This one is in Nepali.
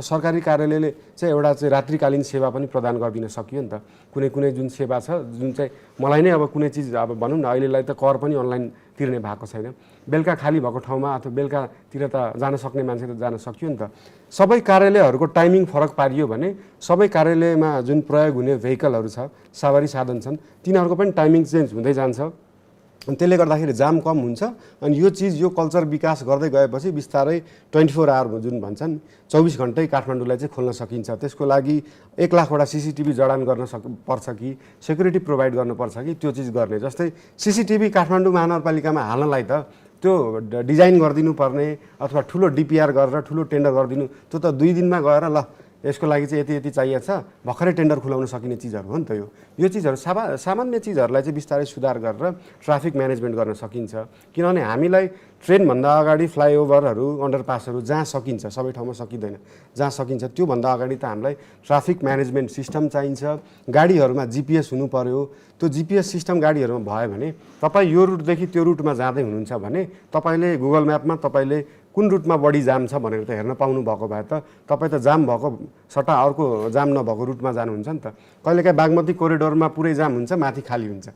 सरकारी कार्यालयले चाहिँ एउटा चाहिँ रात्रिकालीन सेवा पनि प्रदान गरिदिन सकियो नि त। कुनै कुनै जुन सेवा छ जुन चाहिँ मलाई नै अब कुनै चिज अब भनौँ न अहिलेलाई त कर पनि अनलाइन तिर्ने भएको छैन, बेलुका खाली भएको ठाउँमा अथवा बेलुकातिर त जान सक्ने मान्छे त जान सक्यो नि त। सबै कार्यालयहरूको टाइमिङ फरक पारियो भने सबै कार्यालयमा जुन प्रयोग हुने भेहिकलहरू छ, सवारी साधन छन्, तिनीहरूको पनि टाइमिङ चेन्ज हुँदै जान्छ। अनि त्यसले गर्दाखेरि जाम कम हुन्छ। अनि यो चिज यो कल्चर विकास गर्दै गएपछि बिस्तारै 24 आवर जुन भन्छन् 24 घन्टै काठमाडौँलाई चाहिँ खोल्न सकिन्छ। त्यसको लागि 1 लाखवटा सिसिटिभी जडान गर्न पर्छ कि सेक्युरिटी प्रोभाइड गर्नुपर्छ कि त्यो चिज गर्ने। जस्तै सिसिटिभी काठमाडौँ महानगरपालिकामा हाल्नलाई त त्यो डिजाइन गरिदिनु पर्ने अथवा ठुलो डिपिआर गरेर ठुलो टेन्डर गरिदिनु, त्यो त 2 दिनमा गएर ल यसको लागि चाहिँ यति यति चाहिएको छ भर्खरै टेन्डर खुलाउन सकिने चिजहरू हो नि त। यो चिजहरू सामान्य चिजहरूलाई चाहिँ बिस्तारै सुधार गरेर ट्राफिक म्यानेजमेन्ट गर्न सकिन्छ। किनभने हामीलाई ट्रेनभन्दा अगाडि फ्लाइओभरहरू अन्डरपासहरू जहाँ सकिन्छ, सबै ठाउँमा सकिँदैन, जहाँ सकिन्छ त्योभन्दा अगाडि त हामीलाई ट्राफिक म्यानेजमेन्ट सिस्टम चाहिन्छ। गाडीहरूमा जिपिएस हुनु पर्यो। त्यो जिपिएस सिस्टम गाडीहरूमा भयो भने तपाईँ यो रुटदेखि त्यो रुटमा जाँदै हुनुहुन्छ भने तपाईँले गुगल म्यापमा तपाईँले कुन रुटमा बढी जाम छ भनेर त हेर्न पाउनु भएको भए त तपाईँ त जाम भएको सट्टा अर्को जाम नभएको रुटमा जानुहुन्छ नि त। कहिलेकाहीँ बागमती कोरिडोरमा पुरै जाम हुन्छ, माथि खाली हुन्छ,